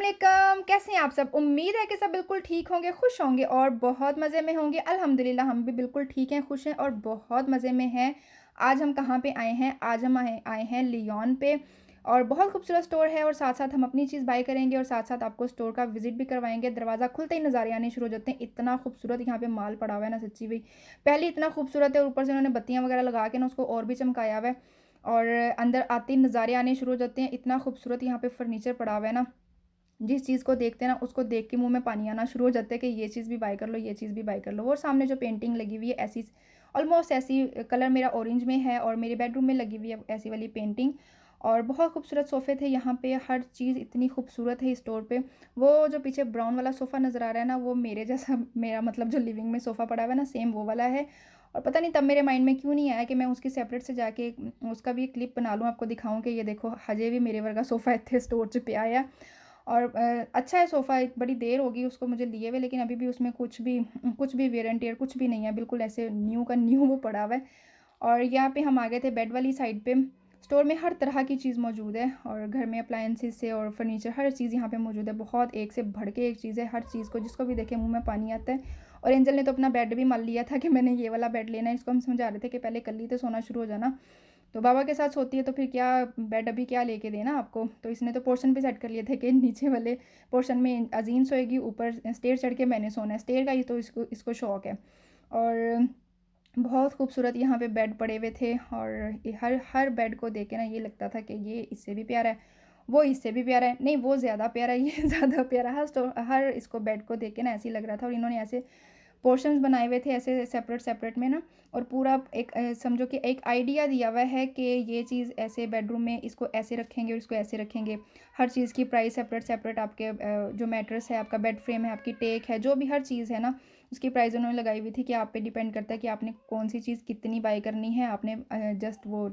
वालेकुम, कैसे हैं आप सब? उम्मीद है कि सब बिल्कुल ठीक होंगे, खुश होंगे और बहुत मज़े में होंगे। अल्हम्दुलिल्लाह हम भी बिल्कुल ठीक हैं, खुश हैं और बहुत मज़े में हैं। आज हम कहाँ पे आए हैं? आज हम आए आए हैं लियोन पे और बहुत खूबसूरत स्टोर है और साथ-साथ हम अपनी चीज़ बाय करेंगे और साथ-साथ आपको स्टोर का विज़िट भी करवाएँगे। दरवाज़ा खुलते ही नज़ारे आने शुरू हो जाते हैं। इतना खूबसूरत यहाँ पे माल पड़ा हुआ है ना, सच्ची में। पहले इतना खूबसूरत है और ऊपर से उन्होंने बत्तियाँ वगैरह लगा के ना उसको और भी चमकाया हुआ है और अंदर आते ही नज़ारे आने शुरू हो जाते हैं। इतना खूबसूरत यहाँ पे फर्नीचर पड़ा हुआ है ना, जिस चीज़ को देखते हैं ना, उसको देख के मुँह में पानी आना शुरू हो जाता है कि ये चीज़ भी बाय कर लो, ये चीज़ भी बाय कर लो। और सामने जो पेंटिंग लगी हुई है ऐसी ऑलमोस्ट ऐसी कलर मेरा ऑरेंज में है और मेरे बेडरूम में लगी हुई है ऐसी वाली पेंटिंग। और बहुत खूबसूरत सोफ़े थे यहाँ पे, हर चीज़ इतनी खूबसूरत है इस स्टोर पे। वो जो पीछे ब्राउन वाला सोफ़ा नज़र आ रहा है ना, वो मेरे जैसा मेरा मतलब जो लिविंग में सोफ़ा पड़ा हुआ है ना, सेम वो वाला है। और पता नहीं तब मेरे माइंड में क्यों नहीं आया कि मैं उसकी सेपरेट से जाके उसका भी एक क्लिप बना लूँ, आपको दिखाऊँ कि ये देखो हजे भी मेरे वर्गा सोफ़ा इत्थे स्टोर च पिया है। और अच्छा है सोफ़ा, एक बड़ी देर हो गई उसको मुझे लिए हुए, लेकिन अभी भी उसमें कुछ भी वेयर एंड टियर कुछ भी नहीं है, बिल्कुल ऐसे न्यू का न्यू वो पड़ा हुआ है। और यहाँ पे हम आ गए थे बेड वाली साइड पे। स्टोर में हर तरह की चीज़ मौजूद है और घर में अप्लायंसेस से और फर्नीचर हर चीज़ यहाँ पे मौजूद है। बहुत एक से बढ़ के एक चीज़ है, हर चीज़ को जिसको भी देखे मुँह में पानी आता है। और एंजल ने तो अपना बेड भी मान लिया था कि मैंने ये वाला बेड लेना है। इसको हम समझा रहे थे कि पहले कल ही तो सोना शुरू हो जाना। तो बाबा के साथ सोती है तो फिर क्या बेड अभी क्या लेके देना आपको। तो इसने तो पोर्शन भी सेट कर लिए थे कि नीचे वाले पोर्शन में अज़ीन सोएगी, ऊपर स्टेयर चढ़ के मैंने सोना है। स्टेयर का ही तो इसको इसको शौक है। और बहुत खूबसूरत यहाँ पे बेड पड़े हुए थे और ये हर हर बेड को देख के ना ये लगता था कि ये इससे भी प्यारा है, वो इससे भी प्यारा है, नहीं वो ज़्यादा प्यारा है, ये ज़्यादा प्यारा है। हर इसको बेड को देख के ना ऐसे ही लग रहा था। और इन्होंने ऐसे पोर्शंस बनाए हुए थे ऐसे सेपरेट में ना। और पूरा एक समझो कि एक आइडिया दिया हुआ है कि ये चीज़ ऐसे बेडरूम में इसको ऐसे रखेंगे और इसको ऐसे रखेंगे। हर चीज़ की प्राइस सेपरेट आपके जो मैट्रेस है, आपका बेड फ्रेम है, आपकी टेक है, जो भी हर चीज़ है ना, उसकी प्राइस उन्होंने लगाई हुई थी कि आप पे डिपेंड करता है कि आपने कौन-सी चीज़ कितनी बाय करनी है। आपने जस्ट वो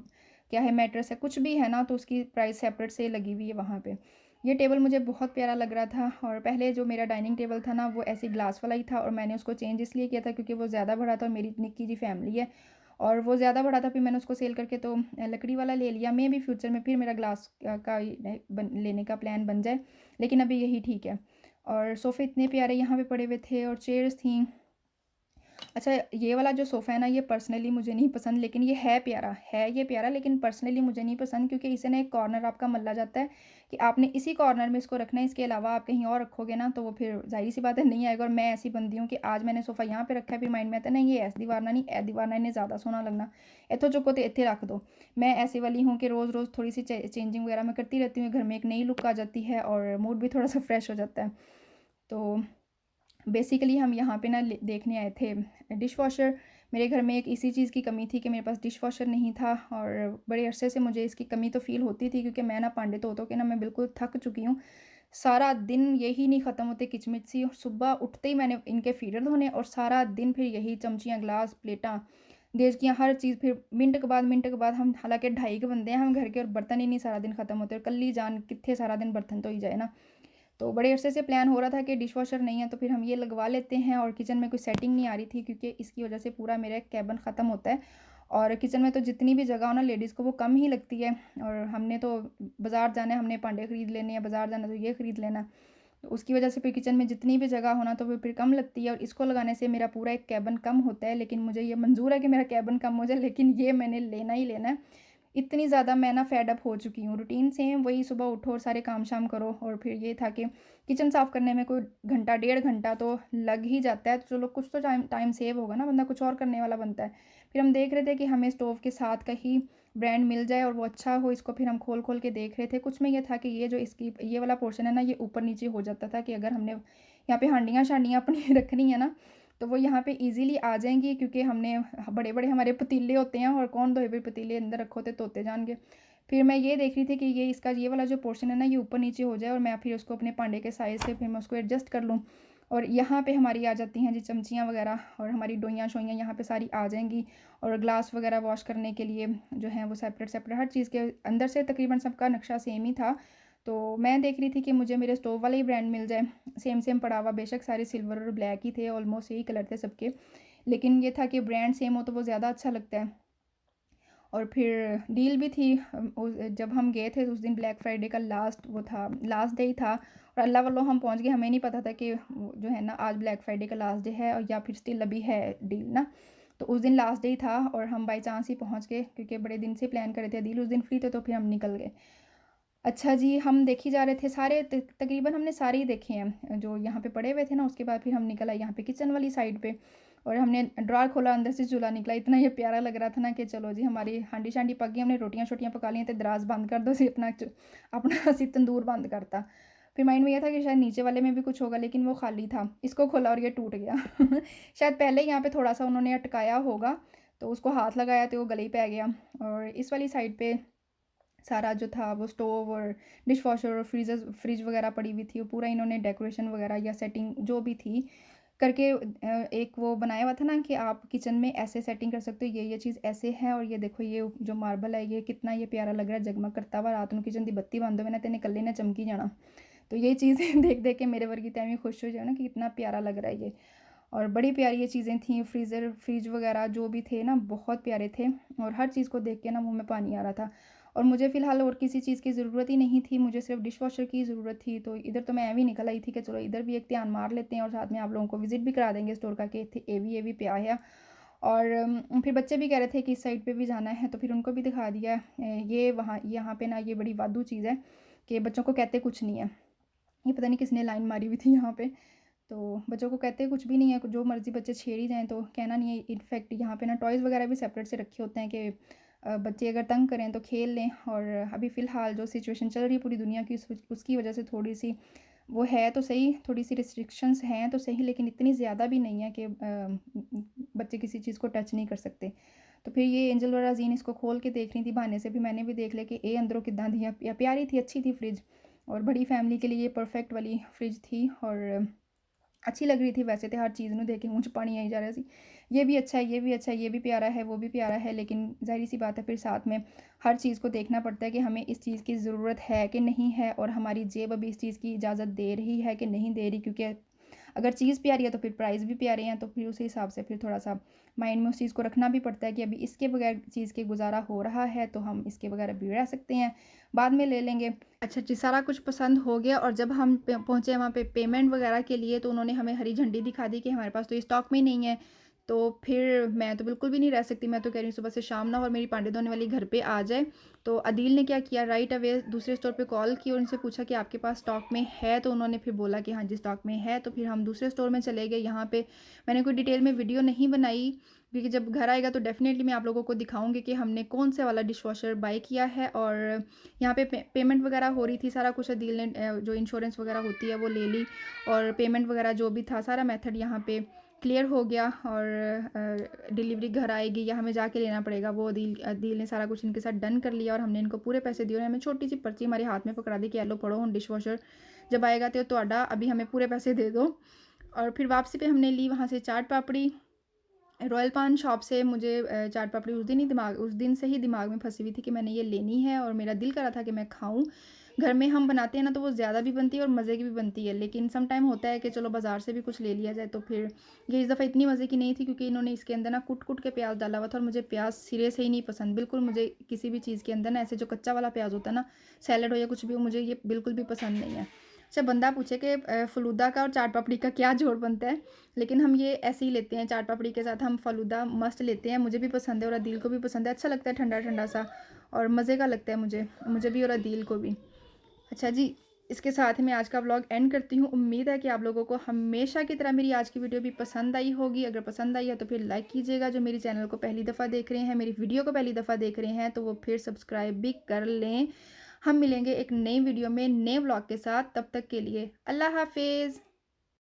क्या है मैट्रेस है, कुछ भी है ना, तो उसकी प्राइस सेपरेट से लगी हुई है वहाँ पे। ये टेबल मुझे बहुत प्यारा लग रहा था और पहले जो मेरा डाइनिंग टेबल था ना, वो ऐसे ग्लास वाला ही था और मैंने उसको चेंज इसलिए किया था क्योंकि वो ज़्यादा बड़ा था और मेरी निक्की सी फैमिली है और वो ज़्यादा बड़ा था। फिर मैंने उसको सेल करके तो लकड़ी वाला ले लिया। मैं भी फ्यूचर में फिर मेरा ग्लास का लेने का प्लान बन जाए, लेकिन अभी यही ठीक है। और सोफ़े इतने प्यारे यहाँ पे पड़े हुए थे और चेयर्स थी। अच्छा, ये वाला जो सोफ़ा है ना, ये पर्सनली मुझे नहीं पसंद, लेकिन ये है ये प्यारा, लेकिन पर्सनली मुझे नहीं पसंद क्योंकि इसे ना एक कॉर्नर आपका मल्ला जाता है कि आपने इसी कॉर्नर में इसको रखना है, इसके अलावा आप कहीं और रखोगे ना तो वो फिर ज़ाहिर-सी बात है नहीं आएगा। और मैं ऐसी बंदी हूँ कि आज मैंने सोफ़ा यहाँ पे रखा है, फिर माइंड में आता है नहीं ये ऐस दीवार नहीं, ए दीवार इन्हें ज़्यादा सोहना लगना, इत्थों चुको ते इत्थे रख दो। मैं ऐसी वाली हूँ कि रोज़-रोज़ थोड़ी-सी चेंजिंग वगैरह मैं करती रहती हूँ, घर में एक नई लुक आ जाती है और मूड भी थोड़ा-सा फ्रेश हो जाता है। तो बेसिकली हम यहाँ पे ना देखने आए थे डिश वॉशर। मेरे घर में एक इसी चीज़ की कमी थी कि मेरे पास डिश वॉशर नहीं था और बड़े अरसे से मुझे इसकी कमी तो फ़ील होती थी क्योंकि मैं ना भांडे धो के ना मैं बिल्कुल थक चुकी हूँ। सारा दिन यही नहीं ख़त्म होते किचमिच सी, और सुबह उठते ही मैंने इनके फीडर धोने और सारा दिन फिर यही चमचियाँ, ग्लास, प्लेटां, देचकियाँ, हर चीज़ फिर मिनट के बाद हम हालाँकि ढाई के बंदे हैं हम घर के और बर्तन ही नहीं सारा दिन ख़त्म होते और कल्ली जान कित्थे सारा दिन बर्तन धोई जाए ना। तो बड़े अरसे से प्लान हो रहा था कि डिशवॉशर नहीं है तो फिर हम ये लगवा लेते हैं। और किचन में कोई सेटिंग नहीं आ रही थी क्योंकि इसकी वजह से पूरा मेरा एक कैबिन ख़त्म होता है और किचन में तो जितनी भी जगह हो ना लेडीज़ को वो कम ही लगती है। और हमने तो बाज़ार जाना है, हमने भांडे खरीद लेने हैं, बाज़ार जाना है तो ये खरीद लेना है। तो उसकी वजह से फिर किचन में जितनी भी जगह हो ना तो वो फिर कम लगती है और इसको लगाने से मेरा पूरा एक कैबिन कम होता है। लेकिन मुझे ये मंज़ूर है कि मेरा कैबिन कम हो जाए, लेकिन ये मैंने लेना ही लेना है। इतनी ज़्यादा मैं ना फेड अप हो चुकी हूँ। रूटीन सेम वही, सुबह उठो और सारे काम-शाम करो और फिर ये था कि किचन साफ़ करने में कोई घंटा, डेढ़ घंटा तो लग ही जाता है। तो चलो कुछ तो टाइम टाइम सेव होगा ना, बंदा कुछ और करने वाला बनता है। फिर हम देख रहे थे कि हमें स्टोव के साथ का ही ब्रांड मिल जाए और वो अच्छा हो, इसको फिर हम खोल-खोल के देख रहे थे। कुछ में ये था कि ये जो इसकी ये वाला पोर्शन है ना, ये ऊपर-नीचे हो जाता था कि अगर हमने यहाँ पे हांडियाँ-शांडियाँ अपनी रखनी है ना, तो वो यहाँ पे ईज़िली आ जाएँगी क्योंकि हमने बड़े-बड़े हमारे पतीले होते हैं और कौन धोए हुए पतीले अंदर रखो तो धोते जाएँगे। फिर मैं ये देख रही थी कि ये इसका ये वाला जो पोर्शन है ना, ये ऊपर-नीचे हो जाए और मैं फिर उसको अपने भांडे के साइज़ से फिर मैं उसको एडजस्ट कर लूँ। और यहाँ पे हमारी आ जाती हैं जी चमचियाँ वगैरह और हमारी डोइयाँ-शोइयाँ यहाँ पे सारी आ जाएँगी। और ग्लास वगैरह वॉश करने के लिए जो है वो सेपरेट हर चीज़ के अंदर से तकरीबन सबका नक्शा सेम ही था। तो मैं देख रही थी कि मुझे मेरे स्टोव वाला ही ब्रांड मिल जाए, सेम पड़ा हुआ, बेशक सारे सिल्वर और ब्लैक ही थे, ऑलमोस्ट यही कलर थे सबके। लेकिन ये था कि ब्रांड सेम हो तो वो ज़्यादा अच्छा लगता है। और फिर डील भी थी। जब हम गए थे तो उस दिन ब्लैक फ्राइडे का लास्ट डे ही था, और अल्लाह वल्लों हम पहुंच गए। हमें नहीं पता था कि जो है ना आज ब्लैक फ्राइडे का लास्ट डे है, और या फिर स्टिल अभी है डील ना। तो उस दिन लास्ट डे ही था और हम बाई चांस ही पहुंच गए, क्योंकि बड़े दिन से प्लान करे थे, डील उस दिन फ्री थे, तो फिर हम निकल गए। अच्छा जी, हम देखी जा रहे थे सारे, तकरीबन हमने सारे ही देखे हैं जो यहाँ पे पड़े हुए थे ना। उसके बाद फिर हम निकल आए यहाँ पे किचन वाली साइड पे, और हमने ड्रॉर खोला, अंदर से चूल्हा निकला। इतना ये प्यारा लग रहा था ना कि चलो जी हमारी हांडी शांडी पक गई, हमने रोटियां शोटियां पका ली हैं, तो दराज बंद कर दो सी अपना अपना सी तंदूर बंद करता। फिर माइंड में यह था कि शायद नीचे वाले में भी कुछ होगा, लेकिन वो खाली था। इसको खोला और ये टूट गया शायद पहले यहाँ पे थोड़ा सा उन्होंने अटकाया होगा, तो उसको हाथ लगाया तो वो गले ही पे गया। और इस वाली साइड पे सारा जो था वो स्टोव और डिश वॉशर और फ्रिज वगैरह पड़ी हुई थी, वो पूरा इन्होंने डेकोरेशन वगैरह या सेटिंग जो भी थी करके एक वो बनाया हुआ था ना कि आप किचन में ऐसे सेटिंग कर सकते हो, ये चीज़ ऐसे है। और ये देखो ये जो मार्बल है ये कितना ये प्यारा लग रहा है, जगमग करता हुआ। रात में किचन की बत्ती बंद हो ना तेने कल्ले ने चमकी जाना। तो ये चीज़ें देख देख के मेरे वर्गी तैमी खुश हो जाए ना कि कितना प्यारा लग रहा है ये। और बड़ी प्यारी ये चीज़ें थी, फ्रिज वगैरह जो भी थे ना बहुत प्यारे थे, और हर चीज़ को देख के ना मुंह में पानी आ रहा था। और मुझे फ़िलहाल और किसी चीज़ की ज़रूरत ही नहीं थी, मुझे सिर्फ डिश वॉशर की ज़रूरत थी। तो इधर तो मैं ऐਵੇਂ ही निकल आई थी कि चलो इधर भी एक ध्यान मार लेते हैं, और साथ में आप लोगों को विज़िट भी करा देंगे स्टोर का कि इत्थे ये भी पिया है। और फिर बच्चे भी कह रहे थे कि इस साइड पे भी जाना है, तो फिर उनको भी दिखा दिया। ये वहाँ यहाँ पे ना ये बड़ी वादू चीज़ है कि बच्चों को कहते कुछ नहीं है। ये पता नहीं किसने लाइन मारी हुई थी यहाँ पे। तो बच्चों को कहते कुछ भी नहीं है, जो मर्ज़ी बच्चे छेड़ ही जाएँ तो कहना नहीं है। इनफैक्ट यहाँ पे ना टॉयज़ वगैरह भी सेपरेट से रखे होते हैं कि बच्चे अगर तंग करें तो खेल लें। और अभी फ़िलहाल जो सिचुएशन चल रही है पूरी दुनिया की, उसकी वजह से थोड़ी सी वो है तो सही, थोड़ी सी रिस्ट्रिक्शंस हैं तो सही, लेकिन इतनी ज़्यादा भी नहीं है कि बच्चे किसी चीज़ को टच नहीं कर सकते। तो फिर ये एंजल और राजीन इसको खोल के देख रही थी बहाने से, भी मैंने भी देख लिया कि ये अंदरों किदा दी या प्यारी थी, अच्छी थी फ्रिज, और बड़ी फैमिली के लिए ये परफेक्ट वाली फ्रिज थी। और अच्छी लग रही थी वैसे तो, हर चीज़ ਨੂੰ देख के मुँह 'ਚ पानी आई जा रहा सी। ये भी अच्छा है, ये भी अच्छा है, ये भी प्यारा है, वो भी प्यारा है, लेकिन ज़ाहिर सी बात है फिर साथ में हर चीज़ को देखना पड़ता है कि हमें इस चीज़ की ज़रूरत है कि नहीं है, और हमारी जेब अभी इस चीज़ की इजाज़त दे रही है कि नहीं दे रही। क्योंकि अगर चीज़ प्यारी है तो फिर प्राइस भी प्यारे हैं, तो फिर उसी हिसाब से फिर थोड़ा-सा माइंड में उस चीज़ को रखना भी पड़ता है कि अभी इसके बगैर चीज़ के गुज़ारा हो रहा है, तो हम इसके बगैर भी रह सकते हैं, बाद में ले लेंगे। अच्छा जी, सारा कुछ पसंद हो गया, और जब हम पहुँचे वहाँ पे पेमेंट वगैरह के लिए, तो उन्होंने हमें हरी झंडी दिखा दी कि हमारे पास तो ये स्टॉक में नहीं है। तो फिर मैं तो बिल्कुल भी नहीं रह सकती, मैं तो कह रही हूँ सुबह से शाम ना और मेरी पांडे धोने वाली घर पे आ जाए। तो अदील ने क्या किया, राइट अवे दूसरे स्टोर पे कॉल की और उनसे पूछा कि आपके पास स्टॉक में है, तो उन्होंने फिर बोला कि हाँ जी स्टॉक में है। तो फिर हम दूसरे स्टोर में चले गए। यहाँ पे मैंने कोई डिटेल में वीडियो नहीं बनाई, क्योंकि जब घर आएगा तो डेफ़िनेटली मैं आप लोगों को दिखाऊँगी कि हमने कौन से वाला डिश वॉशर बाय किया है। और यहाँ पे पेमेंट वगैरह हो रही थी, सारा कुछ अदील ने जो इंश्योरेंस वगैरह होती है वो ले ली, और पेमेंट वगैरह जो भी था सारा मेथड यहाँ पे क्लियर हो गया। और डिलीवरी घर आएगी या हमें जाके लेना पड़ेगा, वो अदील ने सारा कुछ इनके साथ डन कर लिया, और हमने इनको पूरे पैसे दिए, और हमें छोटी सी पर्ची हमारे हाथ में पकड़ा दी कि लो पढ़ो हम डिश वॉशर जब आएगा तो अभी हमें पूरे पैसे दे दो। और फिर वापसी पे हमने ली वहाँ से चाट पापड़ी रॉयल पान शॉप से। मुझे चाट पापड़ी उस दिन से ही दिमाग में फंसी हुई थी कि मैंने ये लेनी है, और मेरा दिल कर रहा था कि मैं खाऊं। घर में हम बनाते हैं ना तो वो ज़्यादा भी बनती है और मज़े की भी बनती है, लेकिन सम टाइम होता है कि चलो बाज़ार से भी कुछ ले लिया जाए। तो फिर ये इस दफ़ा इतनी मज़े की नहीं थी, क्योंकि इन्होंने इसके अंदर ना कुट कुट के प्याज डाला हुआ था, और मुझे प्याज सिरे से ही नहीं पसंद बिल्कुल। मुझे किसी भी चीज़ के अंदर ना ऐसे जो कच्चा वाला प्याज होता है ना, सैलड हो या कुछ भी हो, मुझे ये बिल्कुल भी पसंद नहीं है। अच्छा, बंदा पूछे कि फ़लूदा का और चाट पापड़ी का क्या जोड़ बनता है, लेकिन हम ये ऐसे ही लेते हैं। चाट पापड़ी के साथ हम फ़लूदा मस्ट लेते हैं, मुझे भी पसंद है और अदील को भी पसंद है। अच्छा लगता है ठंडा ठंडा सा, और मज़े का लगता है मुझे भी और अदील को भी। अच्छा जी, इसके साथ ही मैं आज का व्लॉग एंड करती हूँ। उम्मीद है कि आप लोगों को हमेशा की तरह मेरी आज की वीडियो भी पसंद आई होगी। अगर पसंद आई है तो फिर लाइक कीजिएगा। जो मेरी चैनल को पहली दफ़ा देख रहे हैं, मेरी वीडियो को पहली दफ़ा देख रहे हैं, तो वो फिर सब्सक्राइब भी कर लें। हम मिलेंगे एक नई वीडियो में नए व्लॉग के साथ, तब तक के लिए अल्लाह हाफिज़।